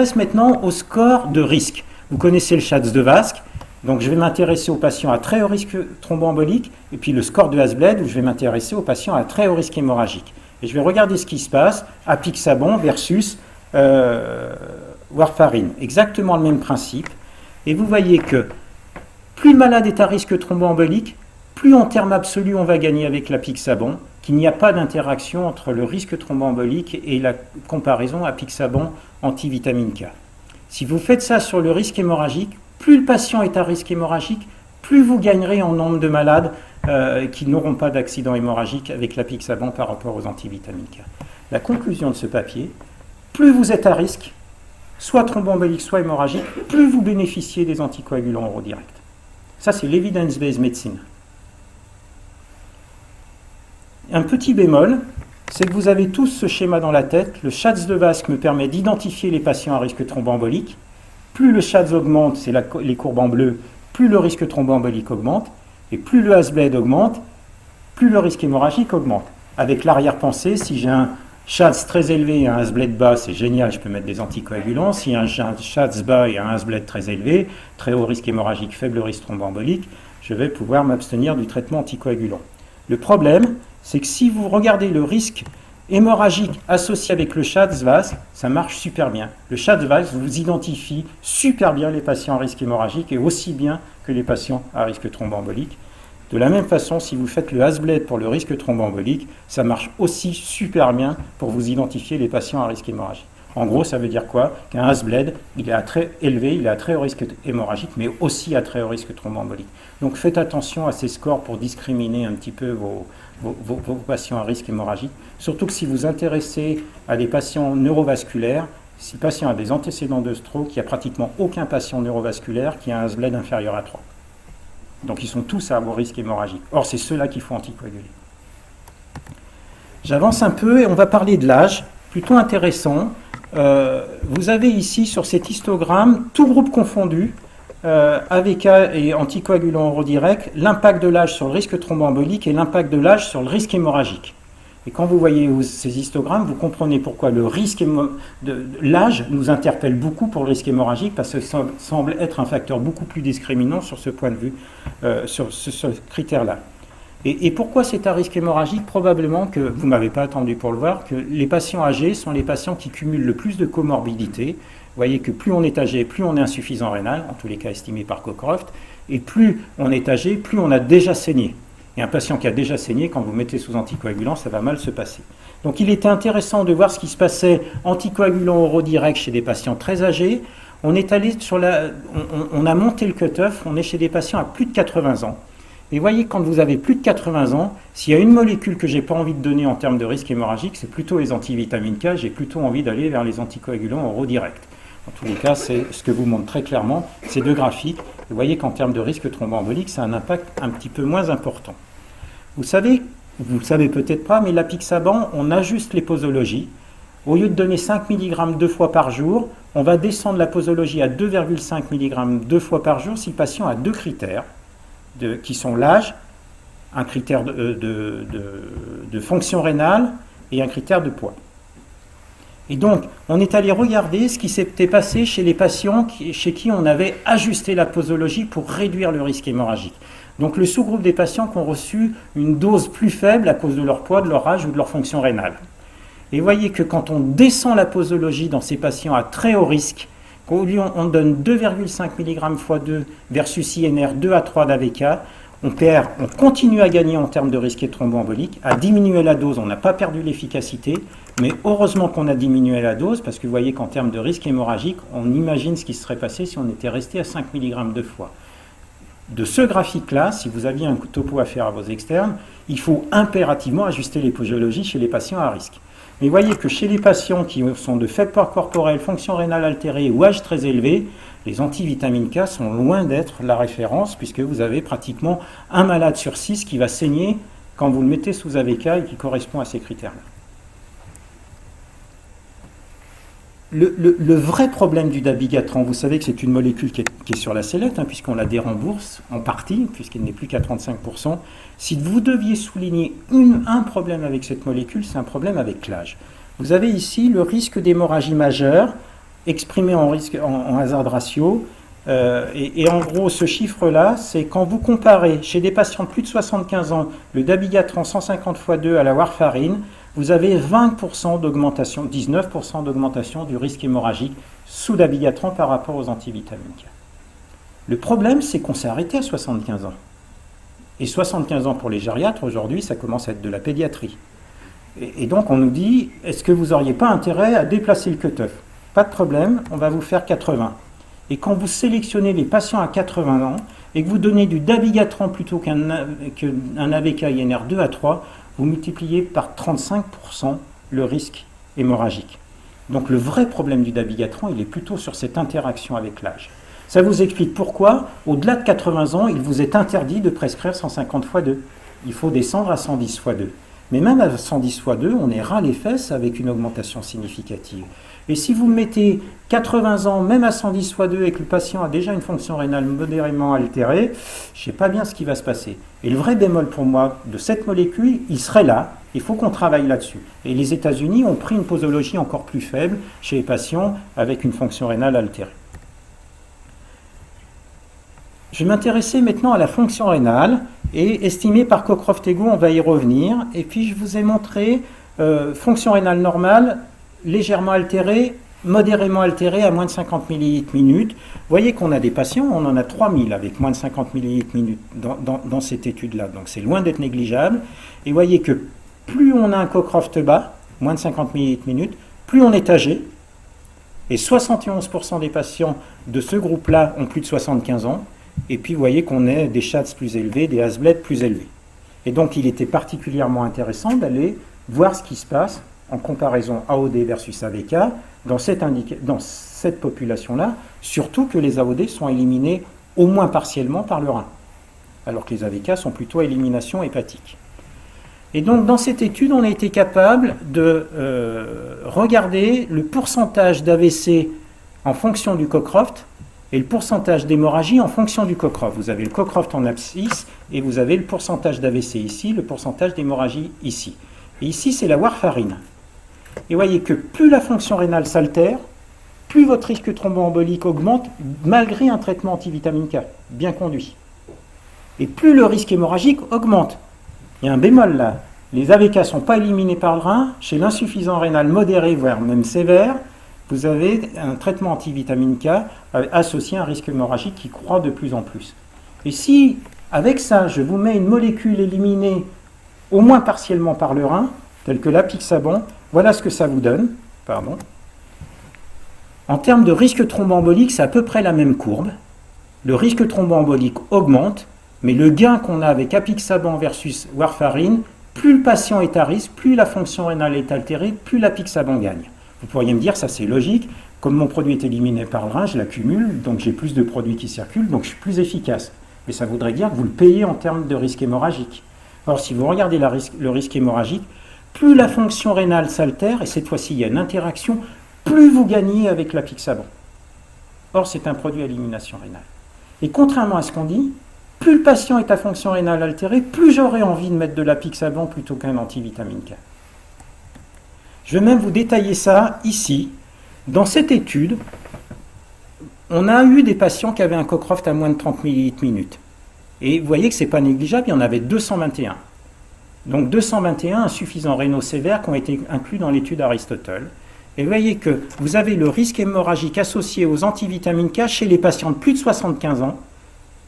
m'intéresse maintenant au score de risque. Vous connaissez le Schatz de Vasque, donc je vais m'intéresser aux patients à très haut risque thromboembolique, et puis le score de Hasbled, où je vais m'intéresser aux patients à très haut risque hémorragique. Et je vais regarder ce qui se passe, apixaban versus warfarine. Exactement le même principe. Et vous voyez que plus le malade est à risque thromboembolique, plus en termes absolus on va gagner avec l'apixaban, qu'il n'y a pas d'interaction entre le risque thromboembolique et la comparaison apixaban antivitamine K. Si vous faites ça sur le risque hémorragique, plus le patient est à risque hémorragique, plus vous gagnerez en nombre de malades qui n'auront pas d'accident hémorragique avec l'apixaban par rapport aux antivitamines K. La conclusion de ce papier, plus vous êtes à risque, soit thromboembolique, soit hémorragique, plus vous bénéficiez des anticoagulants oraux directs. Ça, c'est l'evidence-based medicine. Un petit bémol, c'est que vous avez tous ce schéma dans la tête. Le Schatz de Vasque me permet d'identifier les patients à risque thromboembolique. Plus le Schatz augmente, c'est les courbes en bleu, plus le risque thromboembolique augmente. Et plus le Hasbled augmente, plus le risque hémorragique augmente. Avec l'arrière-pensée, si j'ai un Schatz très élevé et un Hasbled bas, c'est génial, je peux mettre des anticoagulants. Si j'ai un Schatz bas et un Hasbled très élevé, très haut risque hémorragique, faible risque thromboembolique, je vais pouvoir m'abstenir du traitement anticoagulant. Le problème, c'est que si vous regardez le risque hémorragique associé avec le Schatz-Vasque, ça marche super bien. Le Schatz-Vasque vous identifie super bien les patients à risque hémorragique et aussi bien que les patients à risque thromboembolique. De la même façon, si vous faites le Hasbled pour le risque thromboembolique, ça marche aussi super bien pour vous identifier les patients à risque hémorragique. En gros, ça veut dire quoi? Qu'un Hasbled, il est à très élevé, il est à très haut risque hémorragique, mais aussi à très haut risque thromboembolique. Donc faites attention à ces scores pour discriminer un petit peu vos patients à risque hémorragique. Surtout que si vous intéressez à des patients neurovasculaires, si le patient a des antécédents de stroke, il n'y a pratiquement aucun patient neurovasculaire qui a un Hasbled inférieur à 3. Donc ils sont tous à haut risque hémorragique. Or, c'est ceux-là qu'il faut anticoaguler. J'avance un peu et on va parler de l'âge, plutôt intéressant. Vous avez ici sur cet histogramme, tout groupe confondu, AVK et anticoagulants oraux directs, l'impact de l'âge sur le risque thromboembolique et l'impact de l'âge sur le risque hémorragique. Et quand vous voyez ces histogrammes, vous comprenez pourquoi le risque l'âge nous interpelle beaucoup pour le risque hémorragique, parce que ça semble être un facteur beaucoup plus discriminant sur ce point de vue, sur ce critère-là. Et pourquoi c'est un risque hémorragique? Probablement que, vous ne m'avez pas attendu pour le voir, que les patients âgés sont les patients qui cumulent le plus de comorbidités. Vous voyez que plus on est âgé, plus on est insuffisant rénal, en tous les cas estimé par Cockcroft, et plus on est âgé, plus on a déjà saigné. Et un patient qui a déjà saigné, quand vous mettez sous anticoagulant, ça va mal se passer. Donc il était intéressant de voir ce qui se passait anticoagulant oraux direct chez des patients très âgés. On est allé on a monté le cutoff, on est chez des patients à plus de 80 ans. Et voyez, quand vous avez plus de 80 ans, s'il y a une molécule que je n'ai pas envie de donner en termes de risque hémorragique, c'est plutôt les antivitamines K, j'ai plutôt envie d'aller vers les anticoagulants oraux directs. En tous les cas, c'est ce que vous montre très clairement ces deux graphiques. Vous voyez qu'en termes de risque thromboembolique, ça a un impact un petit peu moins important. Vous le savez peut-être pas, mais l'apixaban, on ajuste les posologies. Au lieu de donner 5 mg 2 fois par jour, on va descendre la posologie à 2,5 mg 2 fois par jour si le patient a deux critères, qui sont l'âge, un critère de fonction rénale et un critère de poids. Et donc, on est allé regarder ce qui s'était passé chez les patients chez qui on avait ajusté la posologie pour réduire le risque hémorragique. Donc, le sous-groupe des patients qui ont reçu une dose plus faible à cause de leur poids, de leur âge ou de leur fonction rénale. Et vous voyez que quand on descend la posologie dans ces patients à très haut risque, au lieu on donne 2,5 mg x 2 versus INR 2 à 3 d'AVK, on continue à gagner en termes de risque thromboembolique, à diminuer la dose, on n'a pas perdu l'efficacité, mais heureusement qu'on a diminué la dose, parce que vous voyez qu'en termes de risque hémorragique, on imagine ce qui serait passé si on était resté à 5 mg deux fois. De ce graphique-là, si vous aviez un topo à faire à vos externes, il faut impérativement ajuster les posologies chez les patients à risque. Mais vous voyez que chez les patients qui sont de faible poids corporel, fonction rénale altérée ou âge très élevé, les antivitamines K sont loin d'être la référence, puisque vous avez pratiquement un malade sur 6 qui va saigner quand vous le mettez sous AVK et qui correspond à ces critères-là. Le vrai problème du dabigatran, vous savez que c'est une molécule qui est sur la sellette, puisqu'on la dérembourse en partie, puisqu'elle n'est plus qu'à 35%. Si vous deviez souligner un problème avec cette molécule, c'est un problème avec l'âge. Vous avez ici le risque d'hémorragie majeure exprimé en hazard ratio. Et en gros, ce chiffre-là, c'est quand vous comparez chez des patients de plus de 75 ans le dabigatran 150 x 2 à la warfarine, vous avez 20% d'augmentation, 19% d'augmentation du risque hémorragique sous dabigatran par rapport aux antivitamines K. Le problème, c'est qu'on s'est arrêté à 75 ans. Et 75 ans pour les gériatres, aujourd'hui, ça commence à être de la pédiatrie. Et donc, on nous dit, est-ce que vous n'auriez pas intérêt à déplacer le cutoff? Pas de problème, on va vous faire 80. Et quand vous sélectionnez les patients à 80 ans et que vous donnez du dabigatran plutôt qu'un AVK INR 2 à 3, vous multipliez par 35% le risque hémorragique. Donc le vrai problème du dabigatran, il est plutôt sur cette interaction avec l'âge. Ça vous explique pourquoi, au-delà de 80 ans, il vous est interdit de prescrire 150 x 2. Il faut descendre à 110 x 2. Mais même à 110 x 2, on est ras les fesses avec une augmentation significative. Et si vous mettez 80 ans, même à 110 x 2, et que le patient a déjà une fonction rénale modérément altérée, je ne sais pas bien ce qui va se passer. Et le vrai bémol pour moi de cette molécule, il serait là, il faut qu'on travaille là-dessus. Et les États-Unis ont pris une posologie encore plus faible chez les patients avec une fonction rénale altérée. Je vais m'intéresser maintenant à la fonction rénale, et estimée par Cockcroft-Ego, on va y revenir. Et puis je vous ai montré fonction rénale normale, légèrement altérée, modérément altérée à moins de 50 ml/min. Vous voyez qu'on a des patients, on en a 3000 avec moins de 50 ml/min dans cette étude-là. Donc c'est loin d'être négligeable. Et vous voyez que plus on a un Cockcroft bas, moins de 50 ml/min, plus on est âgé. Et 71% des patients de ce groupe-là ont plus de 75 ans. Et puis vous voyez qu'on a des SHATS plus élevés, des Hasbled plus élevés. Et donc il était particulièrement intéressant d'aller voir ce qui se passe en comparaison AOD versus AVK dans cette population-là, surtout que les AOD sont éliminés au moins partiellement par le rein, alors que les AVK sont plutôt à élimination hépatique. Et donc dans cette étude, on a été capable de regarder le pourcentage d'AVC en fonction du Cockcroft et le pourcentage d'hémorragie en fonction du Cockcroft. Vous avez le Cockcroft en abscisse et vous avez le pourcentage d'AVC ici, le pourcentage d'hémorragie ici. Et ici, c'est la warfarine. Et vous voyez que plus la fonction rénale s'altère, plus votre risque thromboembolique augmente malgré un traitement antivitamine K, bien conduit. Et plus le risque hémorragique augmente. Il y a un bémol là. Les AVK ne sont pas éliminés par le rein. Chez l'insuffisant rénal modéré, voire même sévère, vous avez un traitement antivitamine K associé à un risque hémorragique qui croît de plus en plus. Et si, avec ça, je vous mets une molécule éliminée au moins partiellement par le rein, telle que l'apixaban, voilà ce que ça vous donne. Pardon. En termes de risque thromboembolique, c'est à peu près la même courbe. Le risque thromboembolique augmente, mais le gain qu'on a avec apixaban versus warfarine, plus le patient est à risque, plus la fonction rénale est altérée, plus l'apixaban gagne. Vous pourriez me dire, ça c'est logique, comme mon produit est éliminé par le rein, je l'accumule, donc j'ai plus de produits qui circulent, donc je suis plus efficace. Mais ça voudrait dire que vous le payez en termes de risque hémorragique. Or, si vous regardez le risque hémorragique, plus la fonction rénale s'altère, et cette fois-ci il y a une interaction, plus vous gagnez avec l'apixaban. Or, c'est un produit à élimination rénale. Et contrairement à ce qu'on dit, plus le patient est à fonction rénale altérée, plus j'aurai envie de mettre de l'apixaban plutôt qu'un antivitamine K. Je vais même vous détailler ça ici. Dans cette étude, on a eu des patients qui avaient un Cockcroft à moins de 30 ml/min. Et vous voyez que ce n'est pas négligeable, il y en avait 221. Donc 221 insuffisants rénaux sévères qui ont été inclus dans l'étude Aristotle. Et vous voyez que vous avez le risque hémorragique associé aux antivitamines K chez les patients de plus de 75 ans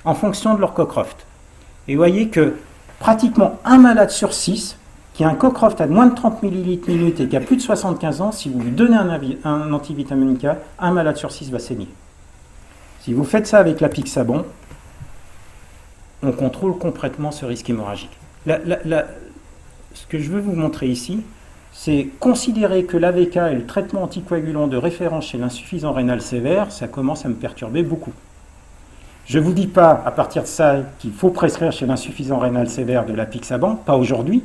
en fonction de leur Cockcroft. Et vous voyez que pratiquement un malade sur 6 qui a un Cockcroft à moins de 30 ml/min et qui a plus de 75 ans, si vous lui donnez un antivitamine K, un malade sur 6 va saigner. Si vous faites ça avec l'apixaban, on contrôle complètement ce risque hémorragique. Ce que je veux vous montrer ici, c'est considérer que l'AVK est le traitement anticoagulant de référence chez l'insuffisant rénal sévère, ça commence à me perturber beaucoup. Je ne vous dis pas, à partir de ça, qu'il faut prescrire chez l'insuffisant rénal sévère de l'apixaban, pas aujourd'hui,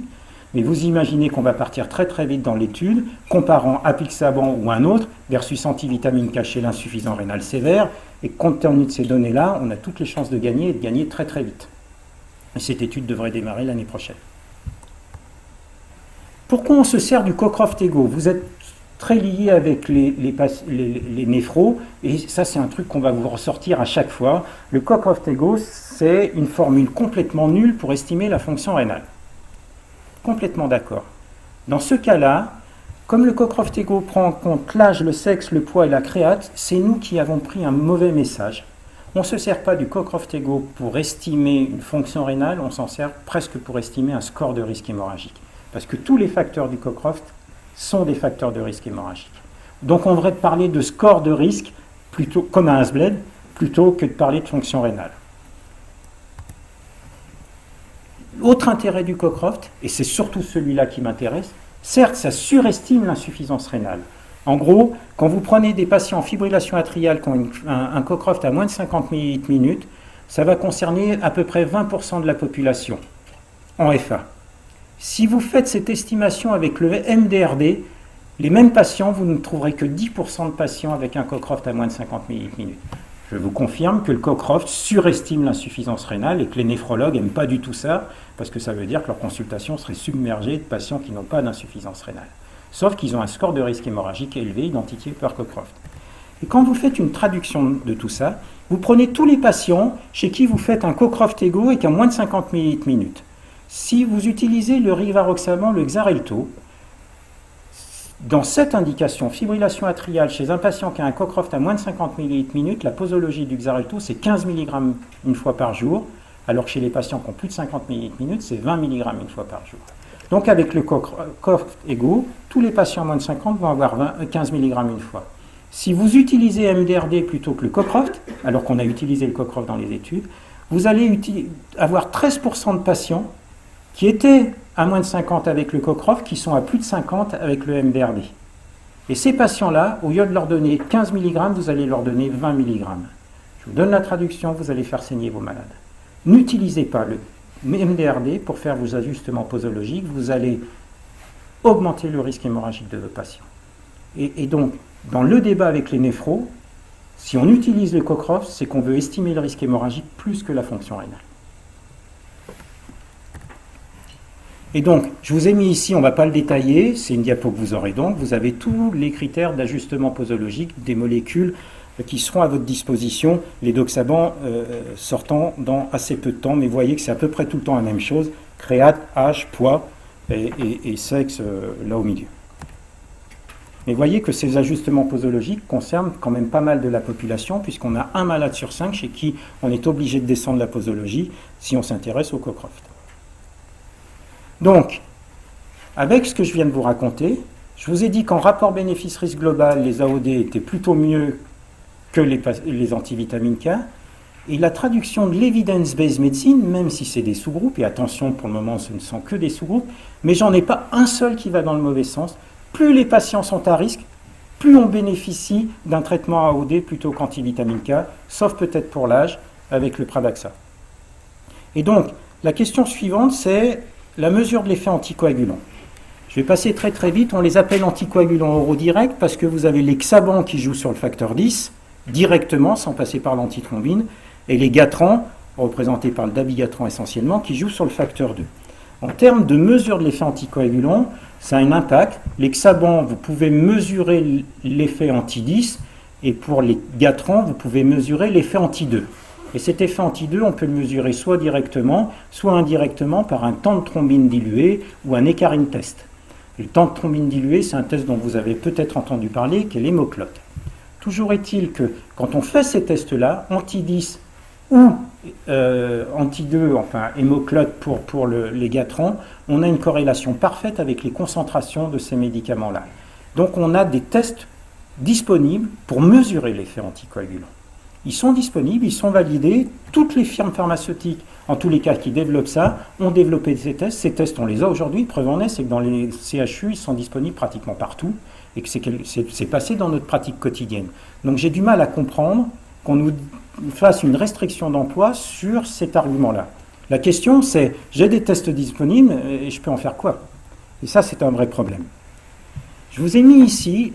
mais vous imaginez qu'on va partir très très vite dans l'étude, comparant apixaban ou un autre versus antivitamine K chez l'insuffisant rénal sévère, et compte tenu de ces données-là, on a toutes les chances de gagner et de gagner très très vite. Et cette étude devrait démarrer l'année prochaine. Pourquoi on se sert du Cockcroft-Ego? Vous êtes très lié avec les néphros, et ça c'est un truc qu'on va vous ressortir à chaque fois. Le Cockcroft-Ego, c'est une formule complètement nulle pour estimer la fonction rénale. Complètement d'accord. Dans ce cas-là, comme le Cockcroft-Ego prend en compte l'âge, le sexe, le poids et la créate, c'est nous qui avons pris un mauvais message. On ne se sert pas du Cockcroft-Ego pour estimer une fonction rénale, on s'en sert presque pour estimer un score de risque hémorragique. Parce que tous les facteurs du Cockcroft sont des facteurs de risque hémorragique. Donc on devrait parler de score de risque, plutôt, comme un Hasbled, plutôt que de parler de fonction rénale. Autre intérêt du Cockcroft, et c'est surtout celui-là qui m'intéresse, certes ça surestime l'insuffisance rénale. En gros, quand vous prenez des patients en fibrillation atriale qui ont un Cockcroft à moins de 50 ml/min, ça va concerner à peu près 20% de la population en FA. Si vous faites cette estimation avec le MDRD, les mêmes patients, vous ne trouverez que 10% de patients avec un Cockcroft à moins de 50 ml/min. Je vous confirme que le Cockcroft surestime l'insuffisance rénale et que les néphrologues n'aiment pas du tout ça, parce que ça veut dire que leur consultation serait submergée de patients qui n'ont pas d'insuffisance rénale. Sauf qu'ils ont un score de risque hémorragique élevé identifié par Cockcroft. Et quand vous faites une traduction de tout ça, vous prenez tous les patients chez qui vous faites un Cockcroft-Ego avec un moins de 50 ml/min. Si vous utilisez le rivaroxaban, le Xarelto, dans cette indication, fibrillation atriale chez un patient qui a un Cockcroft à moins de 50 ml/min, la posologie du Xarelto, c'est 15 mg une fois par jour, alors que chez les patients qui ont plus de 50 ml/min, c'est 20 mg une fois par jour. Donc avec le Cockcroft-Ego, tous les patients moins de 50 vont avoir 15 mg une fois. Si vous utilisez MDRD plutôt que le Cockcroft, alors qu'on a utilisé le Cockcroft dans les études, vous allez avoir 13% de patients qui étaient à moins de 50 avec le Cockcroft, qui sont à plus de 50 avec le MDRD. Et ces patients-là, au lieu de leur donner 15 mg, vous allez leur donner 20 mg. Je vous donne la traduction, vous allez faire saigner vos malades. N'utilisez pas le MDRD pour faire vos ajustements posologiques, vous allez augmenter le risque hémorragique de vos patients. Et donc, dans le débat avec les néphros, si on utilise le Cockcroft, c'est qu'on veut estimer le risque hémorragique plus que la fonction rénale. Et donc, je vous ai mis ici, on ne va pas le détailler, c'est une diapo que vous aurez donc, vous avez tous les critères d'ajustement posologique des molécules qui seront à votre disposition, les doxabans sortant dans assez peu de temps, mais vous voyez que c'est à peu près tout le temps la même chose, créate, âge, poids et sexe là au milieu. Mais vous voyez que ces ajustements posologiques concernent quand même pas mal de la population, puisqu'on a un malade sur 5 chez qui on est obligé de descendre la posologie si on s'intéresse au Cockcroft. Donc, avec ce que je viens de vous raconter, je vous ai dit qu'en rapport bénéfice-risque global, les AOD étaient plutôt mieux que les antivitamines K. Et la traduction de l'evidence-based medicine, même si c'est des sous-groupes, et attention, pour le moment, ce ne sont que des sous-groupes, mais j'en ai pas un seul qui va dans le mauvais sens. Plus les patients sont à risque, plus on bénéficie d'un traitement AOD plutôt qu'antivitamine K, sauf peut-être pour l'âge, avec le Pradaxa. Et donc, la question suivante, c'est la mesure de l'effet anticoagulant. Je vais passer très très vite, on les appelle anticoagulants oraux directs parce que vous avez les Xaban qui jouent sur le facteur 10, directement, sans passer par l'antithrombine, et les Gatrans, représentés par le dabigatran essentiellement, qui jouent sur le facteur 2. En termes de mesure de l'effet anticoagulant, ça a un impact. Les Xaban, vous pouvez mesurer l'effet anti-10, et pour les Gatrans, vous pouvez mesurer l'effet anti-2. Et cet effet anti-2, on peut le mesurer soit directement, soit indirectement par un temps de thrombine dilué ou un Hecarim test. Le temps de thrombine dilué, c'est un test dont vous avez peut-être entendu parler, qui est l'hémoclote. Toujours est-il que quand on fait ces tests-là, anti-10 ou anti-2, enfin hémoclote pour les Gatrans, on a une corrélation parfaite avec les concentrations de ces médicaments-là. Donc on a des tests disponibles pour mesurer l'effet anticoagulant. Ils sont disponibles, ils sont validés. Toutes les firmes pharmaceutiques, en tous les cas qui développent ça, ont développé ces tests. Ces tests, on les a aujourd'hui. Preuve en est, c'est que dans les CHU, ils sont disponibles pratiquement partout et que c'est passé dans notre pratique quotidienne. Donc j'ai du mal à comprendre qu'on nous fasse une restriction d'emploi sur cet argument-là. La question, c'est, j'ai des tests disponibles et je peux en faire quoi? Et ça, c'est un vrai problème. Je vous ai mis ici...